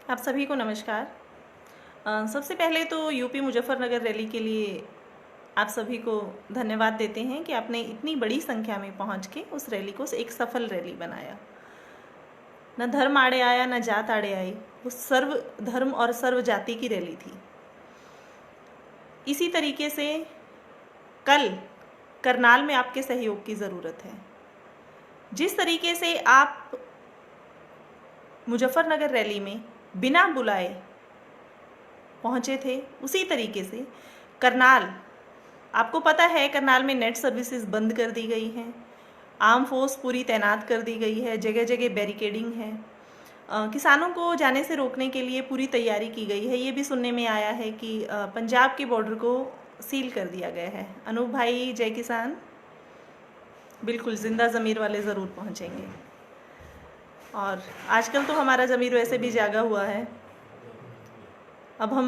आप सभी को नमस्कार। सबसे पहले तो यूपी मुजफ्फरनगर रैली के लिए आप सभी को धन्यवाद देते हैं कि आपने इतनी बड़ी संख्या में पहुंच के उस रैली को एक सफल रैली बनाया। न धर्म आड़े आया, न जात आड़े आई, वो सर्व धर्म और सर्व जाति की रैली थी। इसी तरीके से कल करनाल में आपके सहयोग की ज़रूरत है। जिस तरीके से आप मुजफ्फरनगर रैली में बिना बुलाए पहुँचे थे, उसी तरीके से करनाल, आपको पता है करनाल में नेट सर्विसेज बंद कर दी गई हैं, आर्म फोर्स पूरी तैनात कर दी गई है, जगह जगह बैरिकेडिंग है, किसानों को जाने से रोकने के लिए पूरी तैयारी की गई है। ये भी सुनने में आया है कि पंजाब के बॉर्डर को सील कर दिया गया है। अनूप भाई जय किसान, बिल्कुल जिंदा ज़मीर वाले ज़रूर पहुँचेंगे। और आजकल तो हमारा ज़मीर वैसे भी जागा हुआ है, अब हम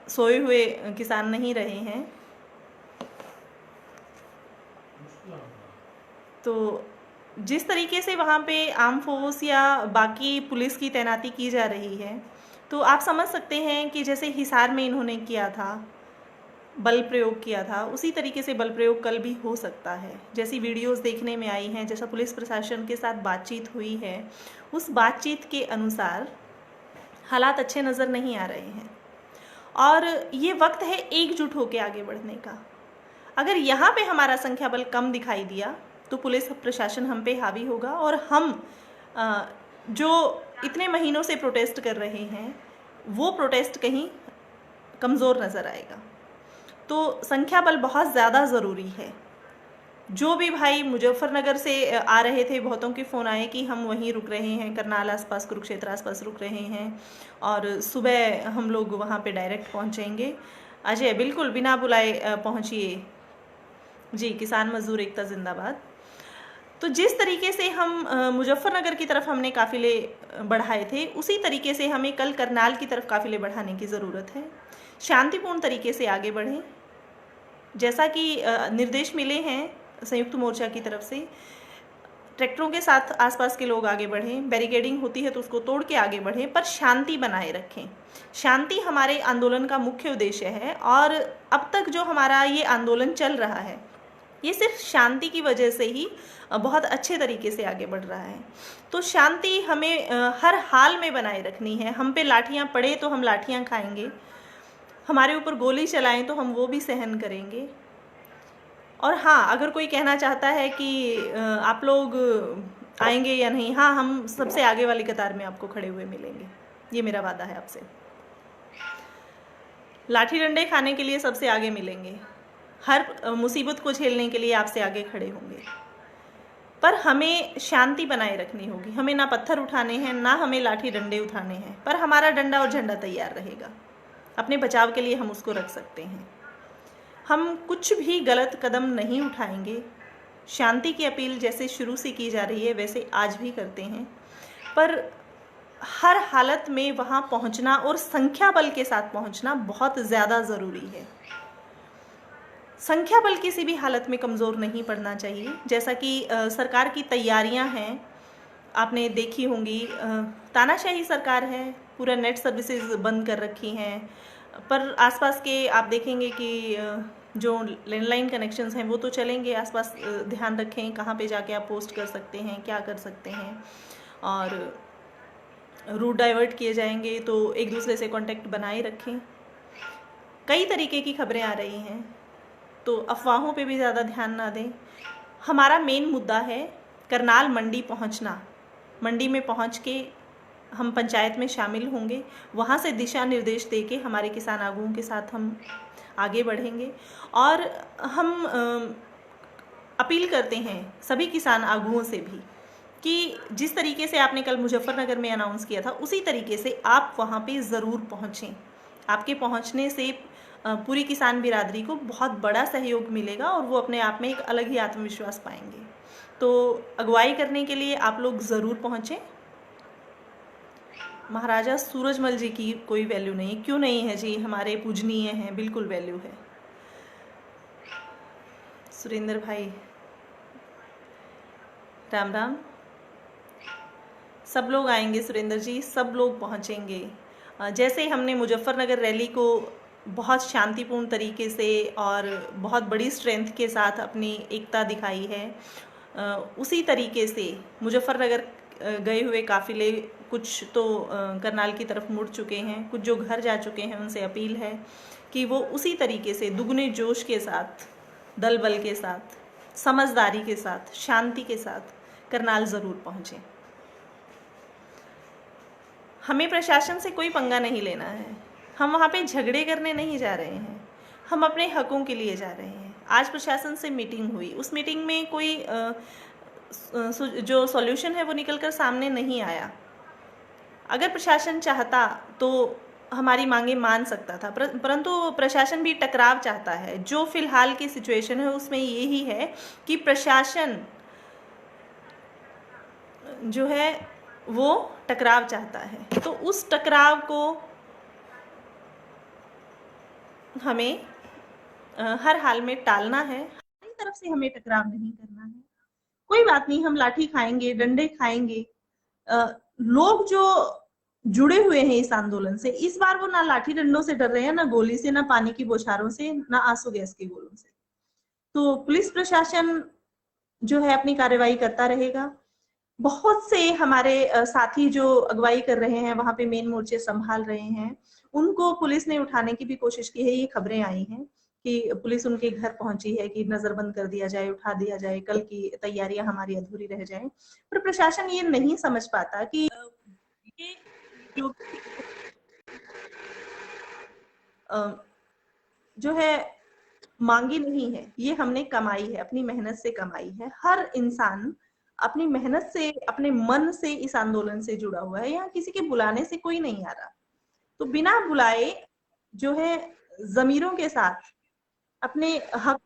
सोए हुए किसान नहीं रहे हैं। तो जिस तरीके से वहाँ पे आर्म फोर्स या बाकी पुलिस की तैनाती की जा रही है, तो आप समझ सकते हैं कि जैसे हिसार में इन्होंने किया था, बल प्रयोग किया था, उसी तरीके से बल प्रयोग कल भी हो सकता है। जैसी वीडियोस देखने में आई हैं, जैसा पुलिस प्रशासन के साथ बातचीत हुई है, उस बातचीत के अनुसार हालात अच्छे नज़र नहीं आ रहे हैं। और ये वक्त है एकजुट होकर आगे बढ़ने का। अगर यहाँ पे हमारा संख्या बल कम दिखाई दिया तो पुलिस प्रशासन हम पे हावी होगा और हम जो इतने महीनों से प्रोटेस्ट कर रहे हैं वो प्रोटेस्ट कहीं कमज़ोर नज़र आएगा। तो संख्या बल बहुत ज़्यादा ज़रूरी है। जो भी भाई मुजफ्फरनगर से आ रहे थे, बहुतों के फ़ोन आए कि हम वहीं रुक रहे हैं, करनाल आसपास, कुरुक्षेत्र आसपास रुक रहे हैं और सुबह हम लोग वहाँ पे डायरेक्ट पहुँचेंगे। अजय बिल्कुल बिना बुलाए पहुँचिए जी, किसान मजदूर एकता जिंदाबाद। तो जिस तरीके से हम मुजफ्फरनगर की तरफ हमने काफ़िले बढ़ाए थे, उसी तरीके से हमें कल करनाल की तरफ काफ़िले बढ़ाने की ज़रूरत है। शांतिपूर्ण तरीके से आगे बढ़ें, जैसा कि निर्देश मिले हैं संयुक्त मोर्चा की तरफ से। ट्रैक्टरों के साथ आसपास के लोग आगे बढ़ें, बैरिकेडिंग होती है तो उसको तोड़ के आगे बढ़ें, पर शांति बनाए रखें। शांति हमारे आंदोलन का मुख्य उद्देश्य है और अब तक जो हमारा ये आंदोलन चल रहा है, ये सिर्फ शांति की वजह से ही बहुत अच्छे तरीके से आगे बढ़ रहा है। तो शांति हमें हर हाल में बनाए रखनी है। हम पे लाठियाँ पड़े तो हम लाठियाँ खाएंगे, हमारे ऊपर गोली चलाएं तो हम वो भी सहन करेंगे। और हाँ, अगर कोई कहना चाहता है कि आप लोग आएंगे या नहीं, हाँ, हम सबसे आगे वाली कतार में आपको खड़े हुए मिलेंगे, ये मेरा वादा है आपसे। लाठी डंडे खाने के लिए सबसे आगे मिलेंगे, हर मुसीबत को झेलने के लिए आपसे आगे खड़े होंगे, पर हमें शांति बनाए रखनी होगी। हमें ना पत्थर उठाने हैं, ना हमें लाठी डंडे उठाने हैं, पर हमारा डंडा और झंडा तैयार रहेगा। अपने बचाव के लिए हम उसको रख सकते हैं। हम कुछ भी गलत कदम नहीं उठाएंगे। शांति की अपील जैसे शुरू से की जा रही है वैसे आज भी करते हैं, पर हर हालत में वहाँ पहुँचना और संख्या बल के साथ पहुँचना बहुत ज़्यादा ज़रूरी है। संख्या बल किसी भी हालत में कमज़ोर नहीं पड़ना चाहिए। जैसा कि सरकार की तैयारियां हैं, आपने देखी होंगी, तानाशाही सरकार है, पूरा नेट सर्विसेज बंद कर रखी हैं, पर आसपास के आप देखेंगे कि जो लैंडलाइन कनेक्शंस हैं वो तो चलेंगे। आसपास ध्यान रखें कहाँ पे जाके आप पोस्ट कर सकते हैं, क्या कर सकते हैं, और रूट डाइवर्ट किए जाएंगे तो एक दूसरे से कांटेक्ट बनाए रखें। कई तरीके की खबरें आ रही हैं, तो अफवाहों पे भी ज़्यादा ध्यान ना दें। हमारा मेन मुद्दा है करनाल मंडी पहुंचना। मंडी में पहुंच के हम पंचायत में शामिल होंगे, वहां से दिशा निर्देश दे के हमारे किसान आगुओं के साथ हम आगे बढ़ेंगे। और हम अपील करते हैं सभी किसान आगुओं से भी कि जिस तरीके से आपने कल मुजफ्फरनगर में अनाउंस किया था, उसी तरीके से आप वहाँ पे ज़रूर पहुँचें। आपके पहुँचने से पूरी किसान बिरादरी को बहुत बड़ा सहयोग मिलेगा और वो अपने आप में एक अलग ही आत्मविश्वास पाएंगे। तो अगुवाई करने के लिए आप लोग ज़रूर पहुँचें। महाराजा सूरजमल जी की कोई वैल्यू नहीं, क्यों नहीं है जी, हमारे पूजनीय हैं, बिल्कुल वैल्यू है। सुरेंद्र भाई राम राम। सब लोग आएंगे सुरेंद्र जी, सब लोग पहुँचेंगे। जैसे हमने मुजफ्फरनगर रैली को बहुत शांतिपूर्ण तरीके से और बहुत बड़ी स्ट्रेंथ के साथ अपनी एकता दिखाई है, उसी तरीके से मुजफ्फरनगर गए हुए काफ़िले कुछ तो करनाल की तरफ मुड़ चुके हैं, कुछ जो घर जा चुके हैं उनसे अपील है कि वो उसी तरीके से दुगने जोश के साथ, दल बल के साथ, समझदारी के साथ, शांति के साथ करनाल ज़रूर पहुँचें। हमें प्रशासन से कोई पंगा नहीं लेना है, हम वहाँ पे झगड़े करने नहीं जा रहे हैं, हम अपने हकों के लिए जा रहे हैं। आज प्रशासन से मीटिंग हुई, उस मीटिंग में कोई जो सॉल्यूशन है वो निकल कर सामने नहीं आया। अगर प्रशासन चाहता तो हमारी मांगे मान सकता था, परंतु प्रशासन भी टकराव चाहता है। जो फिलहाल की सिचुएशन है उसमें यही है कि प्रशासन जो है वो टकराव चाहता है, तो उस टकराव को हमें हर हाल में टालना है। हमारी तरफ से हमें टकराव नहीं करना है। कोई बात नहीं, हम लाठी खाएंगे, डंडे खाएंगे। लोग जो जुड़े हुए हैं इस आंदोलन से, इस बार वो ना लाठी डंडों से डर रहे हैं, ना गोली से, ना पानी की बौछारों से, ना आंसू गैस के गोलों से। तो पुलिस प्रशासन जो है अपनी कार्रवाई करता रहेगा। बहुत से हमारे साथी जो अगुवाई कर रहे हैं, वहां पे मेन मोर्चे संभाल रहे हैं, उनको पुलिस ने उठाने की भी कोशिश की है। ये खबरें आई हैं कि पुलिस उनके घर पहुंची है कि नजरबंद कर दिया जाए, उठा दिया जाए, कल की तैयारियां हमारी अधूरी रह जाए। पर प्रशासन ये नहीं समझ पाता कि ये जो है मांगी नहीं है, ये हमने कमाई है, अपनी मेहनत से कमाई है। हर इंसान अपनी मेहनत से, अपने मन से इस आंदोलन से जुड़ा हुआ है। यहाँ किसी के बुलाने से कोई नहीं आ रहा। तो बिना बुलाए जो है जमीरों के साथ अपने हक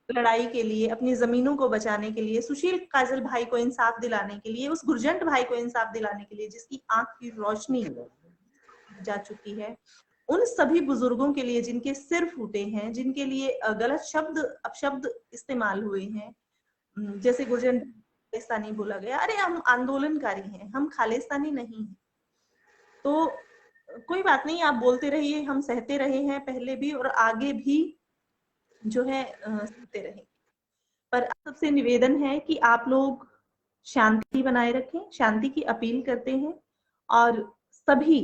लड़ाई के लिए, अपनी जमीनों को बचाने के लिए, सुशील काजल भाई को इंसाफ दिलाने के लिए, उस गुरजंट भाई को इंसाफ दिलाने के लिए जिसकी आंख की रोशनी जा चुकी है, उन सभी बुजुर्गों के लिए जिनके सिर फूटे हैं, जिनके लिए गलत शब्द अपशब्द इस्तेमाल हुए हैं, जैसे गुरजन खालिस्तानी बोला गया। अरे हम आंदोलनकारी हैं, हम खालिस्तानी नहीं हैं। तो कोई बात नहीं, आप बोलते रहिए, हम सहते रहे हैं पहले भी और आगे भी जो है सहते रहेंगे। पर सबसे निवेदन है कि आप लोग शांति बनाए रखें, शांति की अपील करते हैं और सभी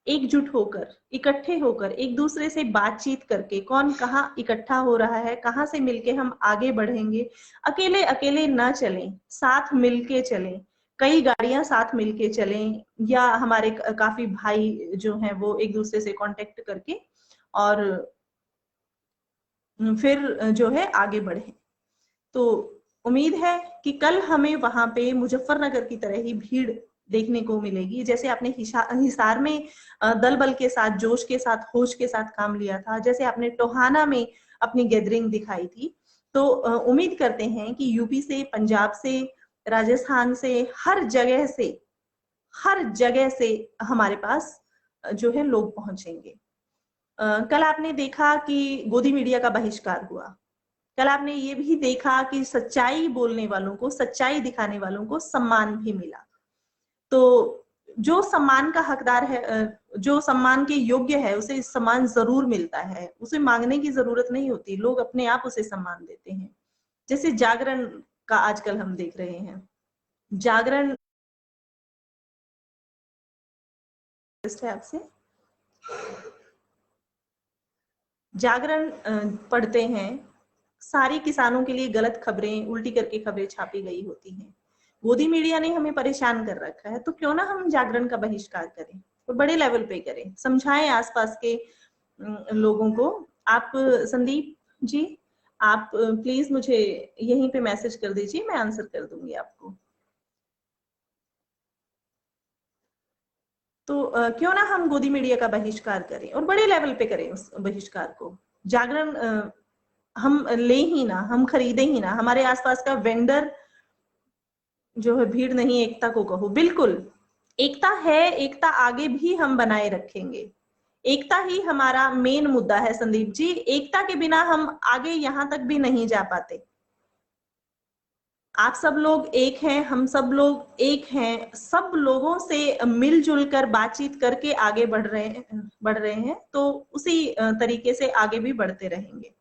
एकजुट होकर, इकट्ठे होकर, एक दूसरे से बातचीत करके, कौन कहाँ इकट्ठा हो रहा है, कहाँ से मिलके हम आगे बढ़ेंगे। अकेले अकेले ना चलें, साथ मिलके चलें, कई गाड़ियां साथ मिलके चलें, या हमारे काफी भाई जो हैं वो एक दूसरे से कांटेक्ट करके और फिर जो है आगे बढ़े। तो उम्मीद है कि कल हमें वहां पे मुजफ्फरनगर की तरह ही भीड़ देखने को मिलेगी। जैसे आपने हिसार में दल बल के साथ, जोश के साथ, होश के साथ काम लिया था, जैसे आपने टोहाना में अपनी गैदरिंग दिखाई थी, तो उम्मीद करते हैं कि यूपी से, पंजाब से, राजस्थान से, हर जगह से हमारे पास जो है लोग पहुंचेंगे। कल आपने देखा कि गोदी मीडिया का बहिष्कार हुआ। कल आपने ये भी देखा कि सच्चाई बोलने वालों को, सच्चाई दिखाने वालों को सम्मान भी मिला। तो जो सम्मान का हकदार है, जो सम्मान के योग्य है, उसे सम्मान जरूर मिलता है, उसे मांगने की जरूरत नहीं होती, लोग अपने आप उसे सम्मान देते हैं। जैसे जागरण का आजकल हम देख रहे हैं, जागरण है आपसे, जागरण पढ़ते हैं, सारी किसानों के लिए गलत खबरें, उल्टी करके खबरें छापी गई होती हैं। गोदी मीडिया ने हमें परेशान कर रखा है, तो क्यों ना हम जागरण का बहिष्कार करें और बड़े लेवल पे करें, समझाएं आसपास के लोगों को। आप संदीप जी, आप प्लीज मुझे यहीं पे मैसेज कर दीजिए, मैं आंसर कर दूंगी आपको। तो क्यों ना हम गोदी मीडिया का बहिष्कार करें और बड़े लेवल पे करें उस बहिष्कार को। जागरण हम ले ही ना, हम खरीदे ही ना, हमारे आसपास का वेंडर जो है भीड़ नहीं एकता को कहो। बिल्कुल एकता है, एकता आगे भी हम बनाए रखेंगे। एकता ही हमारा मेन मुद्दा है संदीप जी, एकता के बिना हम आगे यहां तक भी नहीं जा पाते। आप सब लोग एक हैं, हम सब लोग एक हैं, सब लोगों से मिलजुल कर बातचीत करके आगे बढ़ रहे हैं, तो उसी तरीके से आगे भी बढ़ते रहेंगे।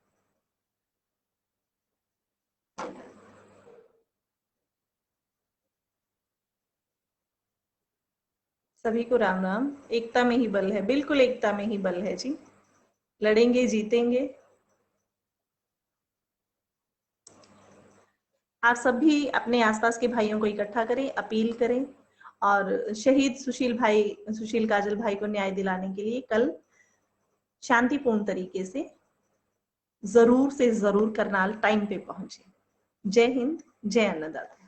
सभी को राम राम। एकता में ही बल है, बिल्कुल एकता में ही बल है जी। लड़ेंगे, जीतेंगे। आप सब भी अपने आसपास के भाइयों को इकट्ठा करें, अपील करें, और शहीद सुशील काजल भाई को न्याय दिलाने के लिए कल शांतिपूर्ण तरीके से जरूर से जरूर करनाल टाइम पे पहुंचे। जय हिंद, जय अन्नदाता।